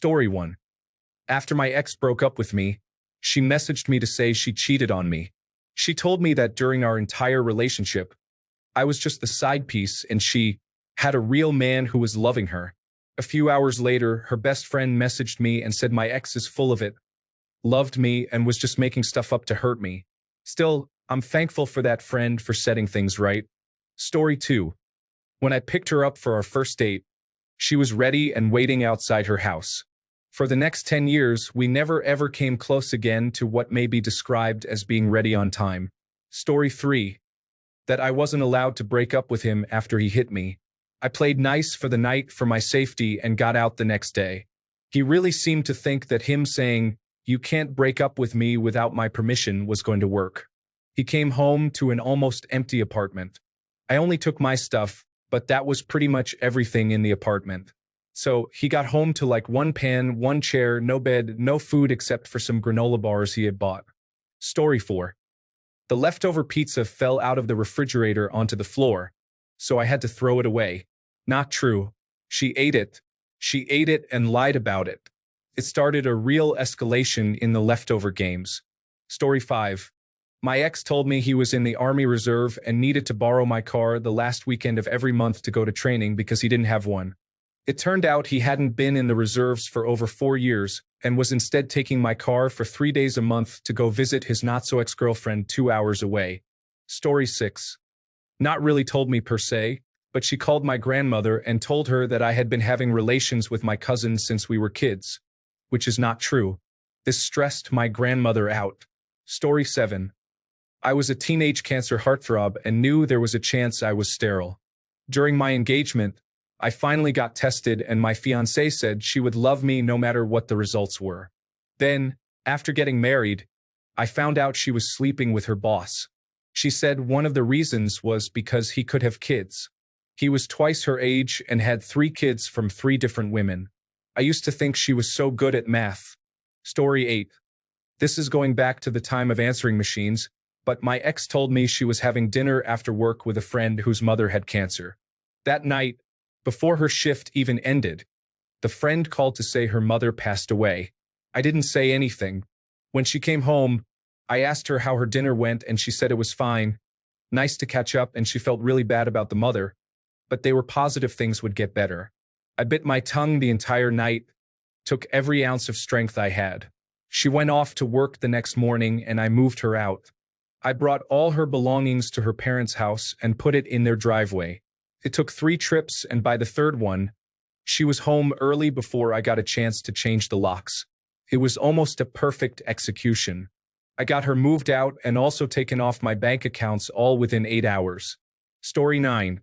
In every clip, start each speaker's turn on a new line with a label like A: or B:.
A: Story 1. After my ex broke up with me, she messaged me to say she cheated on me. She told me that during our entire relationship, I was just the side piece and she had a real man who was loving her. A few hours later, her best friend messaged me and said my ex is full of it, loved me, and was just making stuff up to hurt me. Still, I'm thankful for that friend for setting things right. Story 2. When I picked her up for our first date, she was ready and waiting outside her house. For the next 10 years, we never ever came close again to what may be described as being ready on time. Story 3. That I wasn't allowed to break up with him after he hit me. I played nice for the night for my safety and got out the next day. He really seemed to think that him saying, "You can't break up with me without my permission," was going to work. He came home to an almost empty apartment. I only took my stuff, but that was pretty much everything in the apartment. So he got home to like one pan, one chair, no bed, no food except for some granola bars he had bought. Story 4. The leftover pizza fell out of the refrigerator onto the floor, so I had to throw it away. Not true. She ate it. She ate it and lied about it. It started a real escalation in the leftover games. Story 5. My ex told me he was in the Army Reserve and needed to borrow my car the last weekend of every month to go to training because he didn't have one. It turned out he hadn't been in the reserves for over 4 years and was instead taking my car for 3 days a month to go visit his not-so-ex-girlfriend 2 hours away. Story 6. Not really told me per se, but she called my grandmother and told her that I had been having relations with my cousin since we were kids, which is not true. This stressed my grandmother out. Story 7. I was a teenage cancer heartthrob and knew there was a chance I was sterile. During my engagement, I finally got tested and my fiancée said she would love me no matter what the results were. Then, after getting married, I found out she was sleeping with her boss. She said one of the reasons was because he could have kids. He was twice her age and had 3 kids from 3 different women. I used to think she was so good at math. Story 8. This is going back to the time of answering machines, but my ex told me she was having dinner after work with a friend whose mother had cancer. That night, before her shift even ended, the friend called to say her mother passed away. I didn't say anything. When she came home, I asked her how her dinner went and she said it was fine. Nice to catch up, and she felt really bad about the mother, but they were positive things would get better. I bit my tongue the entire night, took every ounce of strength I had. She went off to work the next morning and I moved her out. I brought all her belongings to her parents' house and put it in their driveway. It took 3 trips, and by the 3rd one, she was home early before I got a chance to change the locks. It was almost a perfect execution. I got her moved out and also taken off my bank accounts all within 8 hours. Story 9.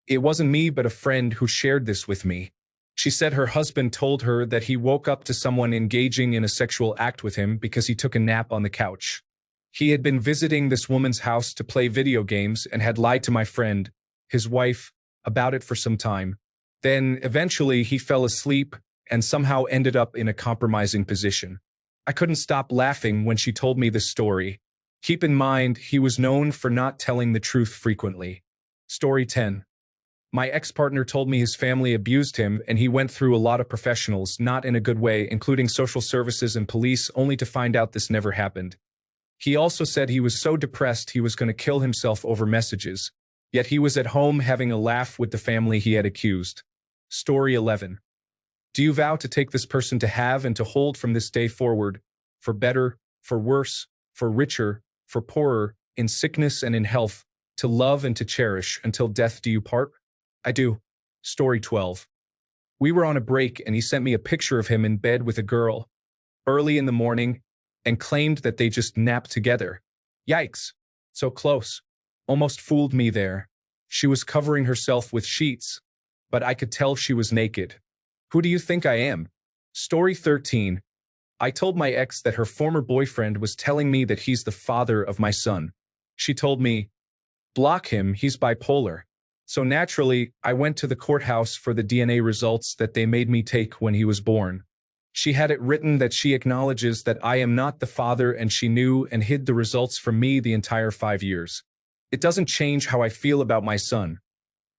A: It wasn't me but a friend who shared this with me. She said her husband told her that he woke up to someone engaging in a sexual act with him because he took a nap on the couch. He had been visiting this woman's house to play video games and had lied to my friend, his wife, about it for some time. Then, eventually, he fell asleep and somehow ended up in a compromising position. I couldn't stop laughing when she told me this story. Keep in mind, he was known for not telling the truth frequently. Story 10. My ex-partner told me his family abused him and he went through a lot of professionals, not in a good way, including social services and police, only to find out this never happened. He also said he was so depressed he was going to kill himself over messages. Yet he was at home having a laugh with the family he had accused. Story 11. Do you vow to take this person to have and to hold from this day forward, for better, for worse, for richer, for poorer, in sickness and in health, to love and to cherish, until death do you part? I do. Story 12. We were on a break and he sent me a picture of him in bed with a girl, early in the morning, and claimed that they just napped together. Yikes. So close. Almost fooled me there. She was covering herself with sheets, but I could tell she was naked. Who do you think I am? Story 13. I told my ex that her former boyfriend was telling me that he's the father of my son. She told me, block him, he's bipolar. So naturally, I went to the courthouse for the DNA results that they made me take when he was born. She had it written that she acknowledges that I am not the father and she knew and hid the results from me the entire 5 years. It doesn't change how I feel about my son.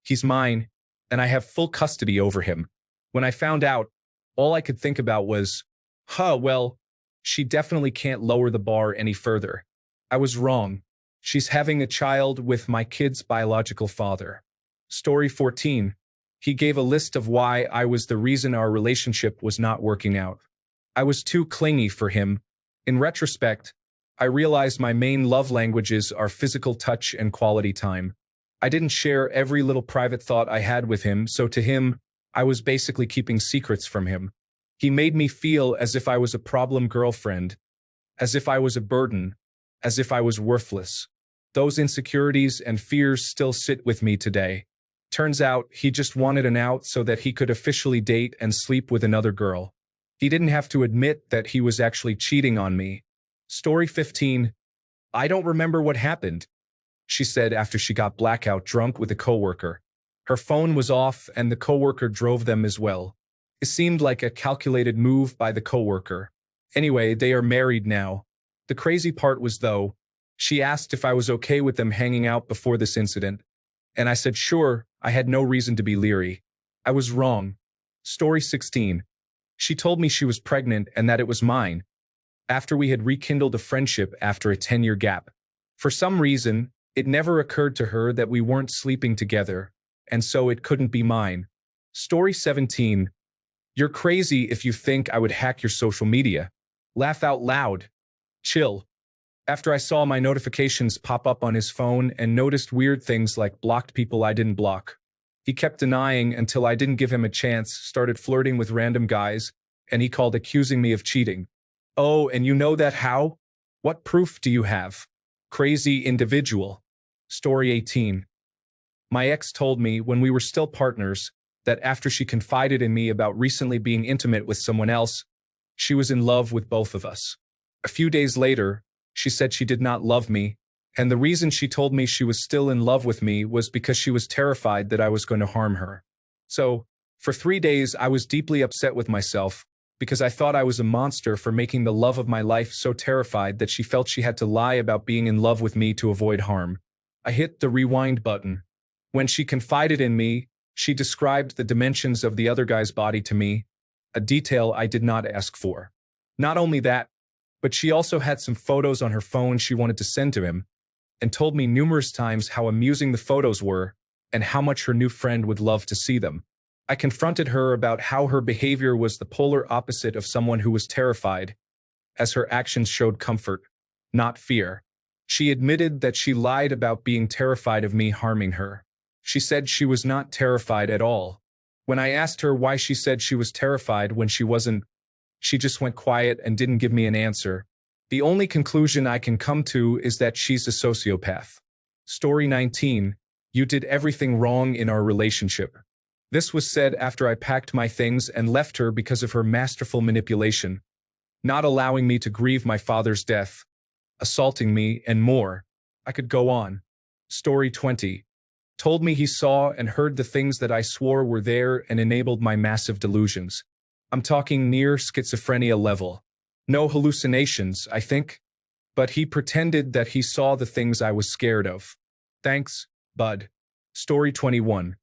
A: He's mine, and I have full custody over him. When I found out, All I could think about was, well, she definitely can't lower the bar any further. I was wrong. She's having a child with my kid's biological father. Story 14. He gave a list of why I was the reason our relationship was not working out. I was too clingy for him. In retrospect, I realized my main love languages are physical touch and quality time. I didn't share every little private thought I had with him, so to him, I was basically keeping secrets from him. He made me feel as if I was a problem girlfriend, as if I was a burden, as if I was worthless. Those insecurities and fears still sit with me today. Turns out he just wanted an out so that he could officially date and sleep with another girl. He didn't have to admit that he was actually cheating on me. Story 15. I don't remember what happened, she said after she got blackout drunk with a coworker. Her phone was off and the coworker drove them as well. It seemed like a calculated move by the coworker. Anyway, they are married now. The crazy part was, though, she asked if I was okay with them hanging out before this incident, and I said sure, I had no reason to be leery. I was wrong. Story 16. She told me she was pregnant and that it was mine, after we had rekindled a friendship after a 10-year gap. For some reason, it never occurred to her that we weren't sleeping together, and so it couldn't be mine. Story 17. You're crazy if you think I would hack your social media. Laugh out loud. Chill. After I saw my notifications pop up on his phone and noticed weird things like blocked people I didn't block. He kept denying until I didn't give him a chance, started flirting with random guys, and he called accusing me of cheating. Oh, and you know that how? What proof do you have? Crazy individual. Story 18. My ex told me when we were still partners that after she confided in me about recently being intimate with someone else, she was in love with both of us. A few days later, she said she did not love me, and the reason she told me she was still in love with me was because she was terrified that I was going to harm her. So, for 3 days I was deeply upset with myself because I thought I was a monster for making the love of my life so terrified that she felt she had to lie about being in love with me to avoid harm. I hit the rewind button. When she confided in me, she described the dimensions of the other guy's body to me, a detail I did not ask for. Not only that, but she also had some photos on her phone she wanted to send to him, and told me numerous times how amusing the photos were and how much her new friend would love to see them. I confronted her about how her behavior was the polar opposite of someone who was terrified, as her actions showed comfort, not fear. She admitted that she lied about being terrified of me harming her. She said she was not terrified at all. When I asked her why she said she was terrified when she wasn't, she just went quiet and didn't give me an answer. The only conclusion I can come to is that she's a sociopath. Story 19. You did everything wrong in our relationship. This was said after I packed my things and left her because of her masterful manipulation, not allowing me to grieve my father's death, assaulting me, and more. I could go on. Story 20. Told me he saw and heard the things that I swore were there and enabled my massive delusions. I'm talking near schizophrenia level. No hallucinations, I think. But he pretended that he saw the things I was scared of. Thanks, bud. Story 21.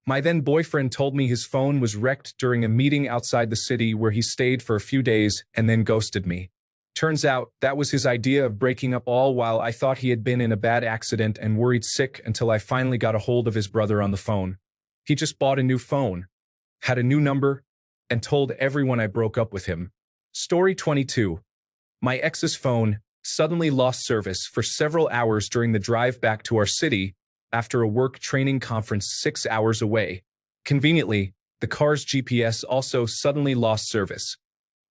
A: My then boyfriend told me his phone was wrecked during a meeting outside the city where he stayed for a few days and then ghosted me. Turns out that was his idea of breaking up, all while I thought he had been in a bad accident and worried sick until I finally got a hold of his brother on the phone. He just bought a new phone, had a new number, and told everyone I broke up with him. Story 22. My ex's phone suddenly lost service for several hours during the drive back to our city after a work training conference 6 hours away. Conveniently, the car's GPS also suddenly lost service.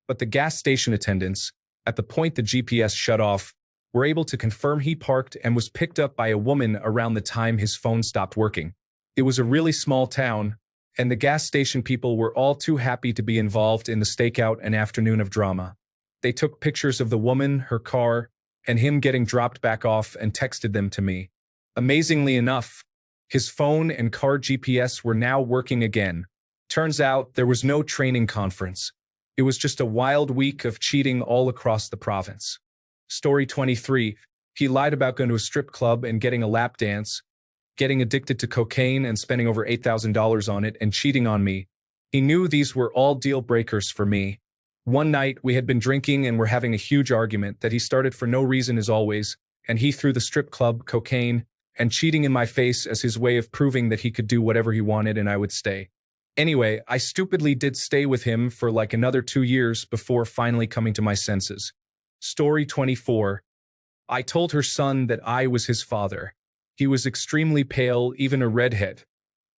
A: But the gas station attendants, at the point the GPS shut off, were able to confirm he parked and was picked up by a woman around the time his phone stopped working. It was a really small town, and the gas station people were all too happy to be involved in the stakeout and afternoon of drama. They took pictures of the woman, her car, and him getting dropped back off and texted them to me. Amazingly enough, his phone and car GPS were now working again. Turns out there was no training conference. It was just a wild week of cheating all across the province. Story 23. He lied about going to a strip club and getting a lap dance, getting addicted to cocaine and spending over $8,000 on it, and cheating on me, He knew these were all deal breakers for me. One night, we had been drinking and were having a huge argument that he started for no reason as always, and he threw the strip club, cocaine, and cheating in my face as his way of proving that he could do whatever he wanted and I would stay. Anyway, I stupidly did stay with him for like another 2 years before finally coming to my senses. Story 24. I told her son that I was his father. He was extremely pale, even a redhead.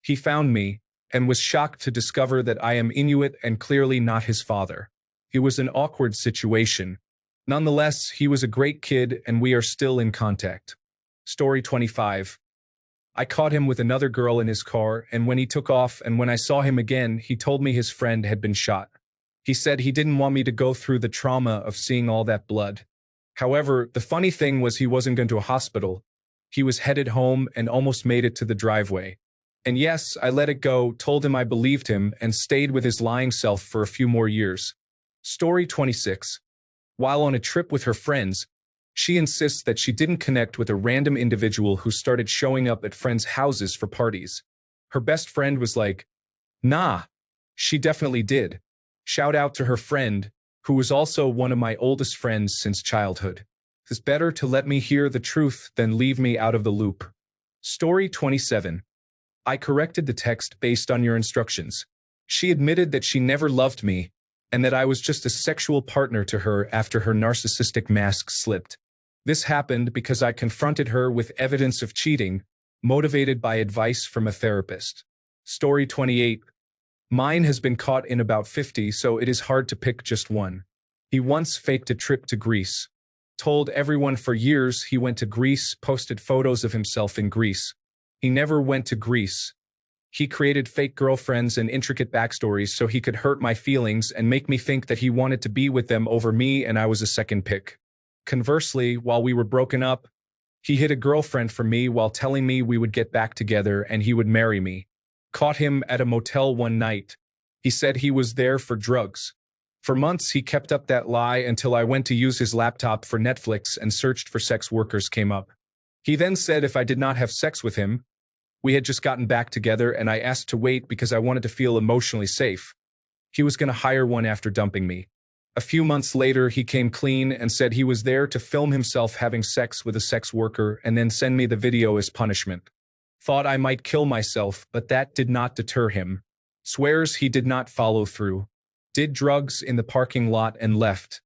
A: He found me, and was shocked to discover that I am Inuit and clearly not his father. It was an awkward situation. Nonetheless, he was a great kid and we are still in contact. Story 25. I caught him with another girl in his car, and when he took off and when I saw him again, he told me his friend had been shot. He said he didn't want me to go through the trauma of seeing all that blood. However, the funny thing was he wasn't going to a hospital. He was headed home and almost made it to the driveway. And yes, I let it go, told him I believed him, and stayed with his lying self for a few more years. Story 26. While on a trip with her friends, she insists that she didn't connect with a random individual who started showing up at friends' houses for parties. Her best friend was like, "Nah, she definitely did." Shout out to her friend, who was also one of my oldest friends since childhood. It's better to let me hear the truth than leave me out of the loop. Story 27. I corrected the text based on your instructions. She admitted that she never loved me, and that I was just a sexual partner to her after her narcissistic mask slipped. This happened because I confronted her with evidence of cheating, motivated by advice from a therapist. Story 28. Mine has been caught in about 50, so it is hard to pick just one. He once faked a trip to Greece. Told everyone for years he went to Greece, posted photos of himself in Greece. He never went to Greece. He created fake girlfriends and intricate backstories so he could hurt my feelings and make me think that he wanted to be with them over me and I was a second pick. Conversely, while we were broken up, he hid a girlfriend from me while telling me we would get back together and he would marry me. Caught him at a motel one night. He said he was there for drugs. For months, he kept up that lie until I went to use his laptop for Netflix and searched for sex workers came up. He then said if I did not have sex with him, we had just gotten back together and I asked to wait because I wanted to feel emotionally safe. He was going to hire one after dumping me. A few months later, he came clean and said he was there to film himself having sex with a sex worker and then send me the video as punishment. Thought I might kill myself, but that did not deter him. Swears he did not follow through. Did drugs in the parking lot and left.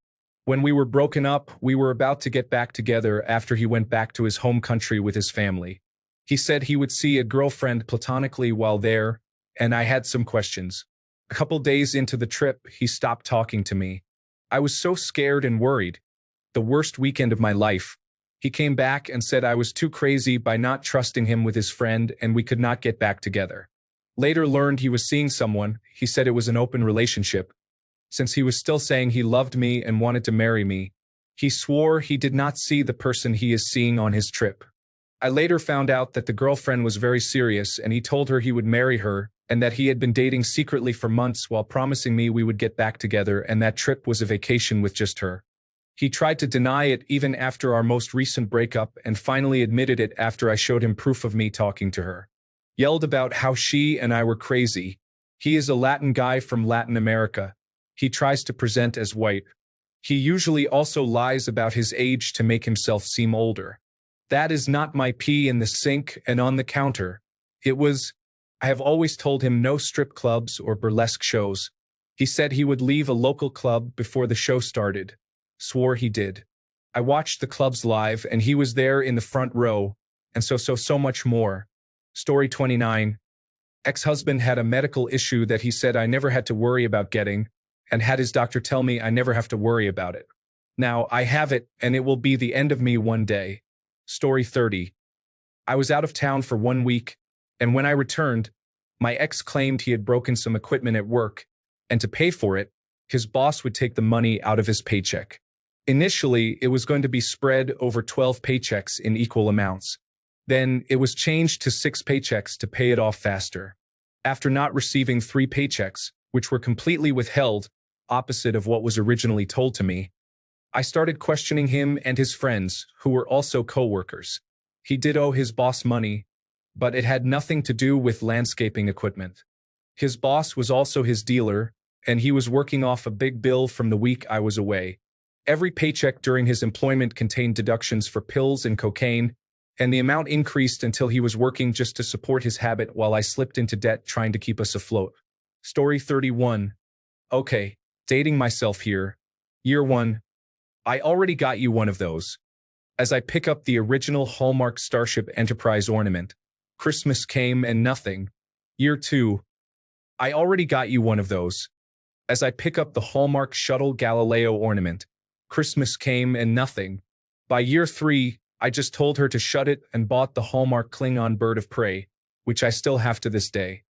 A: When we were broken up, we were about to get back together after he went back to his home country with his family. He said he would see a girlfriend platonically while there, and I had some questions. A couple days into the trip, he stopped talking to me. I was so scared and worried. The worst weekend of my life. He came back and said I was too crazy by not trusting him with his friend and we could not get back together. Later learned he was seeing someone. He said it was an open relationship. Since he was still saying he loved me and wanted to marry me, he swore he did not see the person he is seeing on his trip. I later found out that the girlfriend was very serious and he told her he would marry her and that he had been dating secretly for months while promising me we would get back together and that trip was a vacation with just her. He tried to deny it even after our most recent breakup and finally admitted it after I showed him proof of me talking to her. Yelled about how she and I were crazy. He is a Latin guy from Latin America. He tries to present as white. He usually also lies about his age to make himself seem older. That is not my pee in the sink and on the counter. It was, I have always told him no strip clubs or burlesque shows. He said he would leave a local club before the show started. Swore he did. I watched the clubs live and he was there in the front row, and so much more. Story 29. Ex-husband had a medical issue that he said I never had to worry about getting, and had his doctor tell me I never have to worry about it. Now I have it, and it will be the end of me one day. Story 30. I was out of town for 1 week, and when I returned, my ex claimed he had broken some equipment at work, and to pay for it, his boss would take the money out of his paycheck. Initially, it was going to be spread over 12 paychecks in equal amounts. Then, it was changed to 6 paychecks to pay it off faster. After not receiving 3 paychecks, which were completely withheld, opposite of what was originally told to me, I started questioning him and his friends, who were also co-workers. He did owe his boss money, but it had nothing to do with landscaping equipment. His boss was also his dealer, and he was working off a big bill from the week I was away. Every paycheck during his employment contained deductions for pills and cocaine, and the amount increased until he was working just to support his habit while I slipped into debt trying to keep us afloat. Story 31. Okay, dating myself here. Year 1. I already got you one of those. As I pick up the original Hallmark Starship Enterprise ornament. Christmas came and nothing. Year 2. I already got you one of those. As I pick up the Hallmark Shuttle Galileo ornament. Christmas came and nothing. By year 3, I just told her to shut it and bought the Hallmark Klingon Bird of Prey, which I still have to this day.